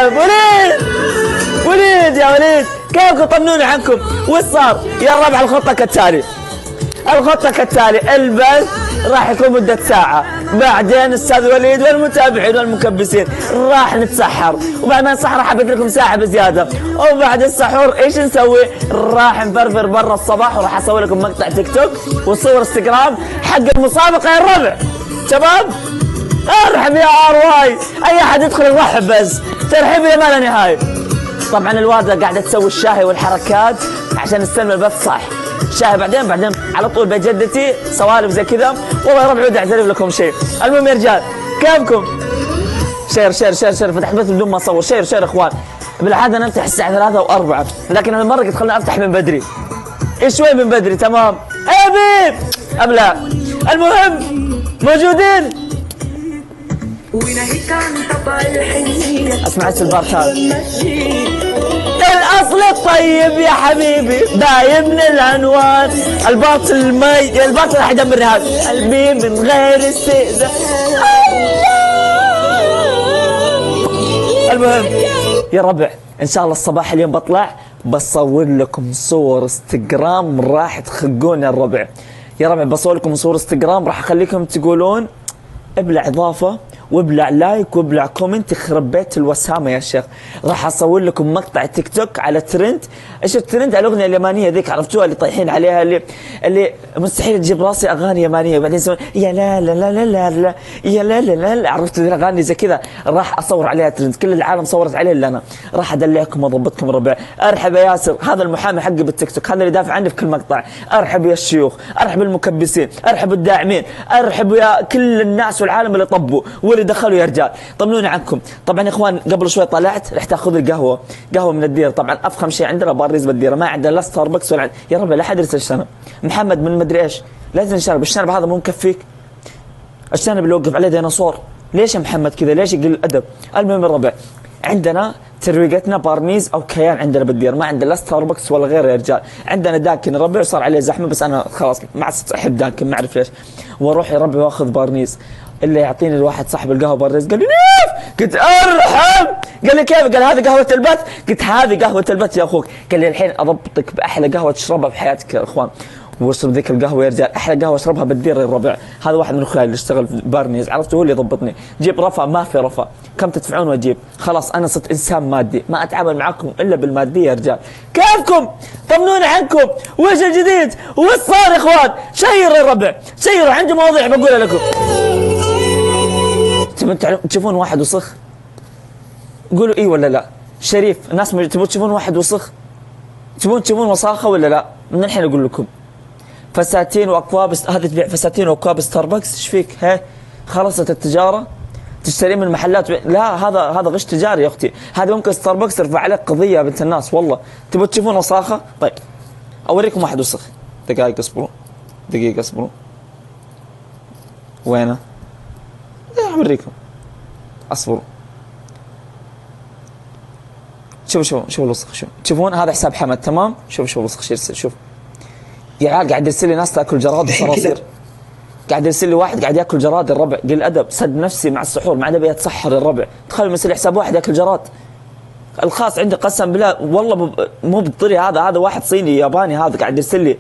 وليد وليد يا وليد كيفكم؟ طمنوني عنكم وش صار؟ يا الربع الخطة كالتالي، الخطة كالتالي، البث راح يكون مدة ساعة، بعدين استاذ وليد والمتابعين والمكبسين راح نتسحر، وبعد ما نتسحر راح ابث لكم ساعة بزيادة، وبعد السحور ايش نسوي؟ راح نفرفر برا الصباح، وراح اسوي لكم مقطع تيك توك وصور انستغرام حق المسابقة يا الربع. شباب ارحب يا ار واي، اي احد يدخل يرحب بس، ترحيب يا ما لا نهاية. طبعا الوالدة قاعدة تسوي الشاهي والحركات عشان نستلم البث صح. شاهي بعدين على طول بجدتي سوالف زي كذا، والله يا ربع ودي اعترف لكم شيء. المهم يا رجال كيفكم؟ شير شير شير شير، فتحت بث بدون ما اصور، شير شير اخوان. بالعاده نفتح الساعه 3 و4، لكن هالمره قلت خليني افتح من بدري، شوي من بدري. تمام يا بيب ابلع. المهم موجودين. اسمع السلبارت هذا، الاصل الطيب يا حبيبي باين من العنوان، الباطل المي الباطل راح يدمر هذا قلبي من غير استئذان. المهم يا ربع ان شاء الله الصباح اليوم بصور لكم صور انستغرام راح تخقون يا الربع. يا ربع بصور لكم صور انستغرام راح اخليكم تقولون ابلع اضافه وابلع لايك وابلع كومنت يخرب بيت الوسامه يا شيخ. راح اصور لكم مقطع تيك توك على ترند. ايش الترند؟ على الاغنيه اليمانيه ذيك، عرفتوها اللي طايحين عليها، اللي مستحيل تجيب راسي اغاني يمانيه وبعدين يسوون يا لا لا لا لا لا يا لا لا لا، عرفت الاغاني زي كذا. راح اصور عليها ترند، كل العالم صورت عليه الا انا. راح ادلعكم واضبطكم الربع. ارحب يا ياسر، هذا المحامي حقي بالتيك توك، هذا اللي يدافع عني في كل مقطع. ارحب يا الشيوخ، ارحب بالمكبسين، ارحب الداعمين، ارحب يا كل الناس والعالم اللي طبوا واللي دخلوا يا رجال. طمنوني عنكم. طبعا يا اخوان قبل شوي طلعت رحت اخذ القهوه، قهوه من الديره. طبعا افخم شيء عندنا باريز بالديره، ما عندنا لا ستاربكس ولا يا رب لا حد يرسل الشنب. محمد من مدري ايش لازم نشرب الشنب هذا مو مكفيك. الشنب اللي وقف عليه ديناصور، ليش يا محمد كذا؟ ليش يقل الادب؟ المهم الربع عندنا ترويقتنا بارنيز او كيان عندنا بالدير، ما عندنا لا ستاربكس ولا غيره يا رجال. عندنا داكن الربع صار عليه زحمه، بس انا خلاص ما عاد احب داكن ما اعرف ليش، واروح يا ربع واخذ بارنيز. اللي يعطيني الواحد صاحب القهوه بارنيز قال لي نيف، قلت ارحب. قال لي كيف؟ قال هذه قهوه البث. قلت هذه قهوه البث يا اخوك. قال لي الحين اضبطك باحلى قهوه تشربها في حياتك يا اخوان. واشرب ذيك القهوه يا رجال، احلى قهوه اشربها بالدير الربع. هذا واحد من اخوياي اللي اشتغل في بارنيز، عرفته هو اللي يضبطني. جيب رفا، ما في رفا، كم تدفعون واجيب. خلاص انا صرت انسان مادي، ما اتعامل معكم الا بالماديه يا رجال. كيفكم؟ طمنوني عنكم، وش الجديد؟ وش صار يا اخوان؟ شيروا يا ربع، شيروا، عندي مواضيع بقولها لكم. تشوفون واحد وسخ؟ قولوا اي ولا لا. شريف، الناس تبون تشوفون واحد وسخ؟ تبون تشوفون وساخه ولا لا؟ من الحين اقول لكم فساتين واكواب، هذه تبيع فساتين واكواب ستاربكس، ايش فيك؟ ها خلصت التجاره؟ تشتري من المحلات لا، هذا غش تجاري يا اختي. هذا ممكن ستاربكس ترفع عليك قضيه يا بنت الناس والله. تبون تشوفون وساخه؟ طيب اوريكم واحد وسخ. دقائق اصبروا، دقيقه اصبروا. وينه؟ اوريكم، اصبروا. شوفوا الوسخ. شوف تشوفون هذا حساب حمد تمام؟ شوف الوسخ. شوف يا عيال قاعد يرسل لي ناس تاكل جراد وصراصير. قاعد يرسل لي واحد قاعد ياكل جراد الربع، قل ادب، سد نفسي مع السحور، ما عاد ابي اتسحر الربع. تخيل مثل حساب واحد ياكل جراد. الخاص عندي قسم بالله والله مو بالطري، هذا واحد صيني ياباني، هذا قاعد يرسل لي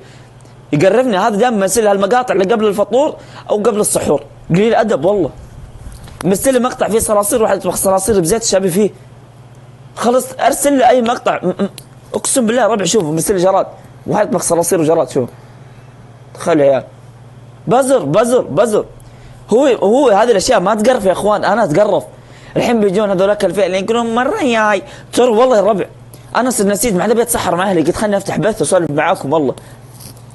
يقرفني. هذا دائما يرسل لي هالمقاطع اللي قبل الفطور او قبل السحور، قليل ادب والله. مرسل لي مقطع فيه صراصير، واحد يطبخ صراصير بزيت شابي فيه. خلص ارسل لي اي مقطع، اقسم بالله ربع شوفوا مرسل لي جراد، واحد يطبخ صراصير وجراد. شوف تخيل يا عيال، بزر. هو هذه الاشياء ما تقرف يا اخوان، انا اتقرف. الحين بيجون هذولاك الفئه يقولون مره جاي، ترى والله الربع انا نسيت، ما عاد ابي اتسحر مع اهلي، قلت خليني افتح بث واسولف معاكم والله.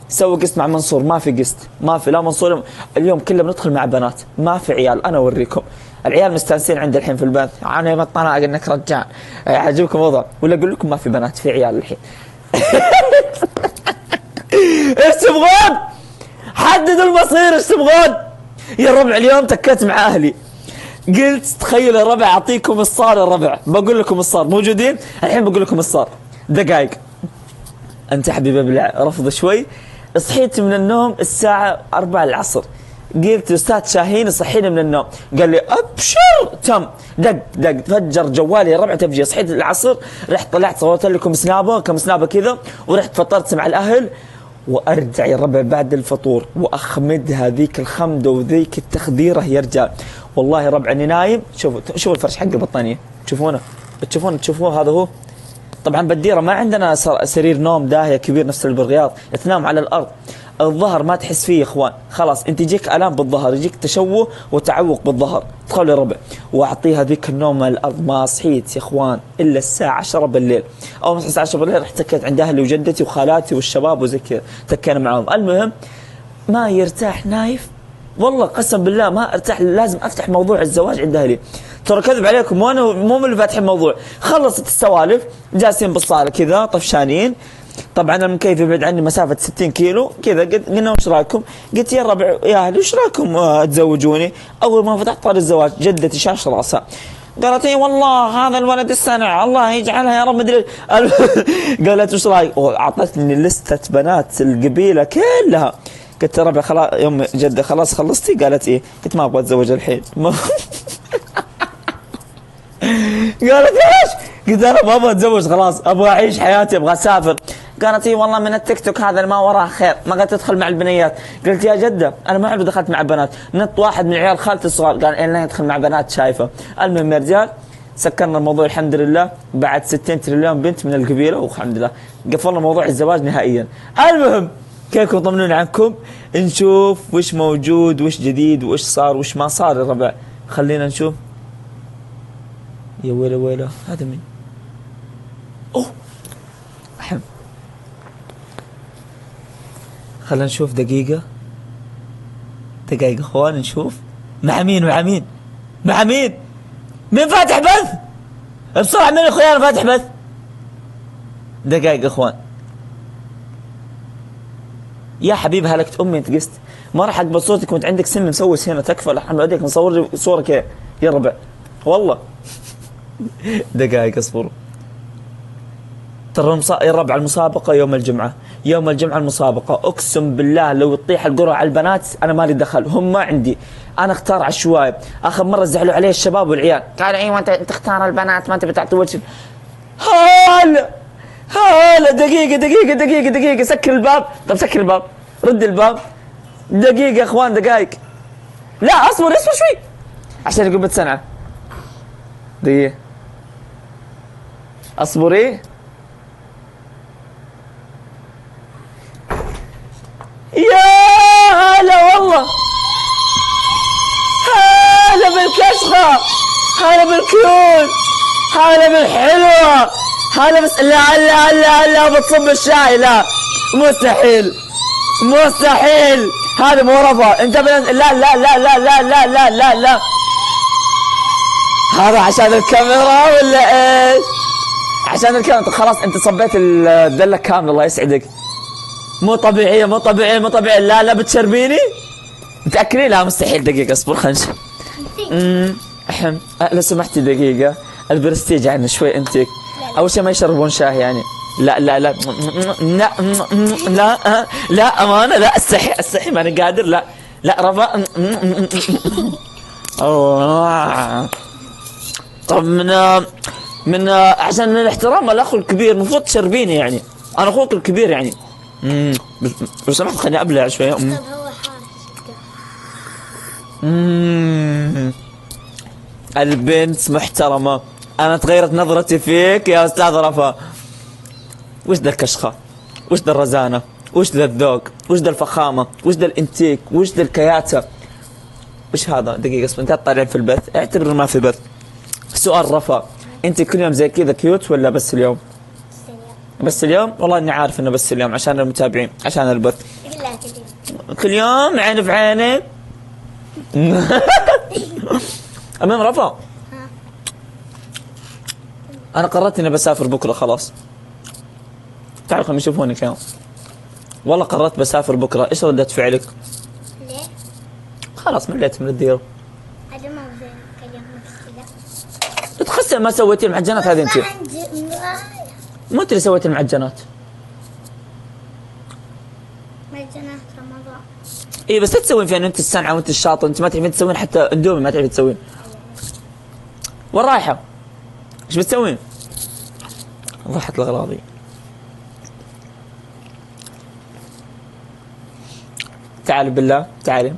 سوي قست مع منصور، ما في قست، ما في لا منصور اليوم كله بندخل مع بنات، ما في عيال. انا اوريكم العيال مستانسين عندي الحين في البث، انا مطلع انك رجال يعجبكم وضع، ولا اقول لكم ما في بنات، في عيال الحين. ايش تبغون؟ حددوا المصير، ايش تبغون؟ يا ربع اليوم تكيت مع اهلي، قلت تخيلوا يا ربع اعطيكم الصار. يا ربع بقول لكم الصار، موجودين الحين بقول لكم الصار. دقائق انت حبيبي ابلع رفض شوي. صحيت من النوم الساعه 4 العصر، قلت استاذ شاهين صحيني من النوم، قال لي ابشر تم. دق فجر جوالي يا ربع تفجير. صحيت العصر، رحت طلعت صورت لكم سنابه كم سنابه كذا، ورحت فطرت مع الاهل، وارجع يا ربع بعد الفطور واخمدها ذيك الخمده وذيك التخديره يا رجال. والله يا ربع اني نايم، شوفوا الفرش حق البطانيه، تشوفوه هذا هو. طبعا بالديره ما عندنا سرير نوم داهيه كبير نفس اللي بالرياض، تنام على الارض. الظهر ما تحس فيه يا اخوان، خلاص انت يجيك الام بالظهر، يجيك تشوه وتعوق بالظهر، تدخل يا ربع واعطيها ذيك النوم على الارض. ما صحيت يا اخوان الا الساعه 10 بالليل. اول ما الساعه 10 بالليل رحت تكيت عند اهلي وجدتي وخالاتي والشباب وزي كذا، تكينا معاهم. المهم ما يرتاح نايف، والله قسم بالله ما ارتاح، لازم افتح موضوع الزواج عند اهلي. ترى كذب عليكم، وانا مو من اللي فاتحين الموضوع. خلصت السوالف جالسين بالصاله كذا طفشانين. طبعا المكيف يبعد عني مسافه 60 كيلو كذا. قلنا وش رايكم؟ قلت يا ربع يا اهلي وش رايكم تزوجوني؟ اول ما فتحت طار الزواج جدتي شاش راسها، قالت اي والله هذا الولد السنع الله يجعلها يا رب مدري. قالت وش رايك؟ اعطتني لسته بنات القبيله كلها. قلت يا ربع خلاص يوم جده خلاص خلصتي؟ قالت ايه. قلت ما ابغى اتزوج الحين. قالت ليش؟ قلت انا ما ابغى اتزوج خلاص، ابغى اعيش حياتي، ابغى اسافر. قالت اي والله من التيك توك هذا اللي ما وراه خير، ما قد تدخل مع البنيات. قلت يا جده انا ما عمري دخلت مع بنات، نط واحد من عيال خالتي الصغار قال انا يدخل مع بنات شايفه. المهم يا رجال سكرنا الموضوع الحمد لله، بعد 60 تريليون بنت من القبيله والحمد لله قفلنا موضوع الزواج نهائيا. المهم كيفكم طمنوني عنكم، نشوف وش موجود وش جديد وش صار وش ما صار يا ربع. خلينا نشوف. يا ويله هذا مين؟ اوه أحب. خلينا نشوف دقيقة اخوان، نشوف مع مين مين فاتح بث؟ بسرعة مين اخوان فاتح بث؟ دقائق اخوان. يا حبيبي هلكت امي انت قست، ما راح اقبل صوتك وانت عندك سم مسوس هنا، تكفى لحم عليك نصور لي صورة كذا يا ربع والله. دقائق اصبروا. ترى يا ربع المسابقة يوم الجمعة المسابقة، اقسم بالله لو تطيح القرعة على البنات انا مالي دخل، هم ما عندي، انا اختار عشوائي. اخر مرة زعلوا عليه الشباب والعيال، قالوا ايوه انت تختار البنات ما انت بتعطي وجه. هلا دقيقة سكر الباب. طب سكر الباب، رد الباب. دقيقة يا اخوان دقائق. لا اصبر شوي عشان يقول بتسنعة. دقيقة اصبري. يا هلا والله، هلا بالكشخة، هلا بالكيوت، هلا بالحلوة، هلا بس لا بتصب الشاي. لا مستحيل هذا مو رفا. انت لا هذا عشان الكاميرا ولا ايش؟ عشان الكاميرا. خلاص انت صبيت الدلة كاملة الله يسعدك. مو طبيعية. لا بتشربيني؟ متأكدين؟ لا مستحيل. دقيقة اصبر خلنا نشوف. لو سمحتي دقيقة، البرستيج عنا شوي انتك. اول شيء ما يشربون شاي يعني. لا امانة لا استحي ماني قادر. لا رفا. طب من عشان من الاحترام الاخ الكبير المفروض تشربيني يعني، انا اخوك الكبير يعني. لو سمحت خليني ابلع شويه. طب هو البنت محترمه، انا تغيرت نظرتي فيك يا استاذ رفا. وش ذا الكشخه؟ وش ذا الرزانه؟ وش ذا الذوق؟ وش ذا الفخامه؟ وش ذا الانتيك؟ وش ذا الكياتة؟ وش هذا؟ دقيقه اصبر، انت تطالعين في البث، اعتبر ما في بث. سؤال رفا، انت كل يوم زي كذا كيوت ولا بس اليوم؟ بس اليوم؟ والله اني عارف انه بس اليوم عشان المتابعين، عشان البث. كل يوم عيني في عيني. المهم رفا، انا قررت اني بسافر بكره خلاص. تعالوا خلينا يشوفونك اليوم. والله قررت بسافر بكره، ايش ردة فعلك؟ ليه؟ خلاص مليت من الديره. هذا ما هو كذا تخسر ما سويتي المعجنات هذه انت. مو انت اللي سويتي المعجنات. معجنات رمضان. اي بس لا تسوين فيها انت السنعه وانت الشاطر، انت ما تعرفين تسوين حتى اندومي ما تعرفين تسوين. وين رايحه؟ ايش بتسوين؟ ضحت الاغراضي. تعالي بالله تعالي.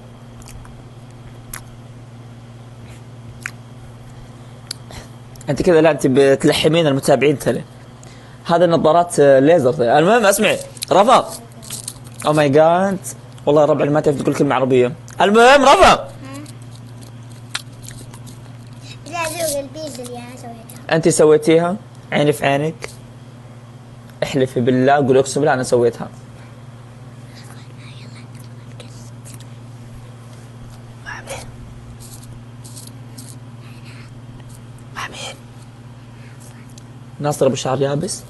انت كذا لا انت بتلحمين المتابعين ترى. هذه النظارات ليزر. المهم اسمعي رفا. او ماي جاد والله يا ربع ما تعرف تقول كلمه عربيه. المهم رفا لا ذوق البيتزا اللي انا سويتها. انت سويتيها؟ عيني في عينك. احلفي بالله قولي اقسم بالله انا سويتها. ناصر ابو شعر يابس.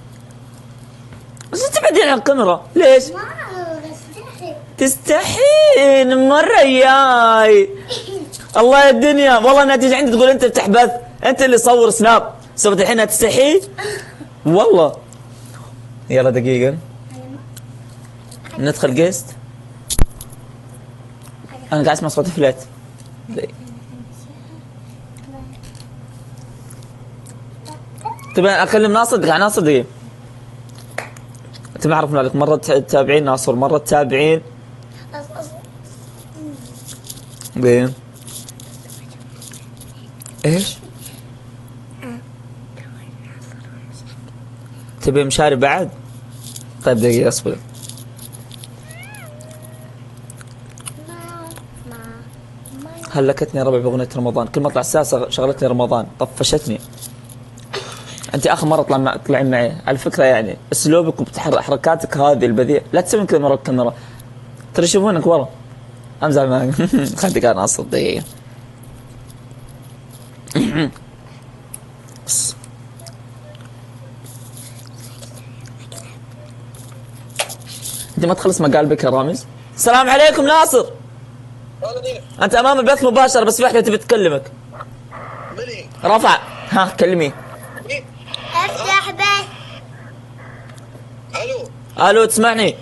بس تبعدين عن الكاميرا ليش؟ تستحين مرة ياي. الله يا الدنيا والله انها تيجي عندي تقول انت افتح بث، انت اللي صور سناب، سويت الحين تستحي؟ والله. يلا دقيقة. ندخل جيست. انا قاعد اسمع صوت فلات. تبي اكلم ناصر؟ دقيقة ناصر دقيقة. انت ما اعرف مالك مرة تتابعين ناصر مرة تتابعين. دقيقة. ايش؟ تبي مشاري بعد؟ طيب دقيقة اصبر. هلكتني يا ربع باغنية رمضان، كل ما اطلع الساعة شغلتني رمضان، طفشتني. انت اخر مرة تطلعين معي، على فكرة يعني اسلوبك وحركاتك هذه البذيئة، لا تسوين كذا مرة الكاميرا. ترى يشوفونك ورا. امزح معك. خليك انا اصل دقيقة. بس. انت ما تخلص مقالبك يا رامز؟ السلام عليكم ناصر. انت امام البث مباشرة بس في واحدة تبي تكلمك. مني؟ رفع. ها كلمي. افتح بث. الو الو تسمعني؟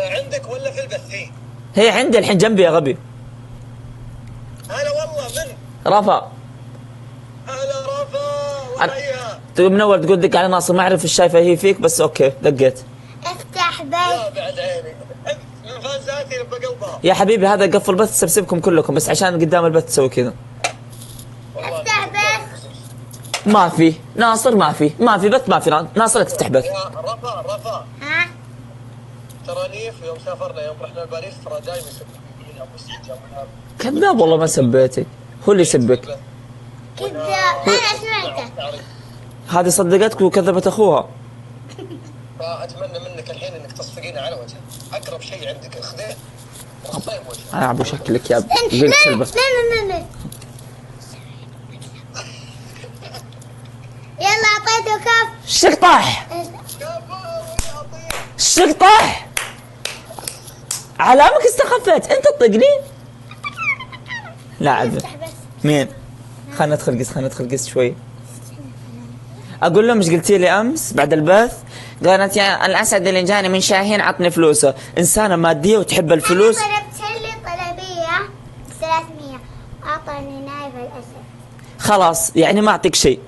عندك ولا في البث هي؟ هي عندي الحين جنبي يا غبي. هلا والله من؟ رفع. هلا رفا وحيها. تقول من اول تقول دق على ناصر ما اعرف ايش شايفه هي فيك بس اوكي دقيت. افتح لا بث. بعد عيني من فانزاتي بقلبها. يا حبيبي هذا قفل بث سبسبكم كلكم بس عشان قدام البث تسوي كذا. افتح بث. ما في ناصر ما في بث ما في ناصر لا تفتح بث. يا رفا ها ترى نيف يوم سافرنا يوم رحنا باريس ترى دايما يسبني ابو سعيد يا ابو كذاب والله ما سبيتك، هو اللي يسبك. كذاب انا سمعته. هذه صدقتك وكذبت اخوها. فاتمنى منك الحين انك تصفقين على وجهه، اقرب شيء عندك خذيه وصفيه بوجهه. انا ابو شكلك يا لا بنت كلبه. لا يلا اعطيته كف. الشق طاح. الشق طاح. علامك استخفت انت تطقني. لا عاد افتح بس. مين؟ خلنا ندخل قس شوي. اقول لهم ايش قلتي لي امس بعد البث؟ قالت يا الاسد اللي جاني من شاهين عطني فلوسه، انسانه ماديه وتحب الفلوس. انا طلبت لي طلبيه 300 اعطاني نايف الاسد. خلاص يعني ما اعطيك شيء.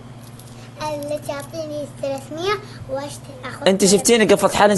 اللي تعطيني 300 واشتري اخذ. انت شفتيني قفلت حالي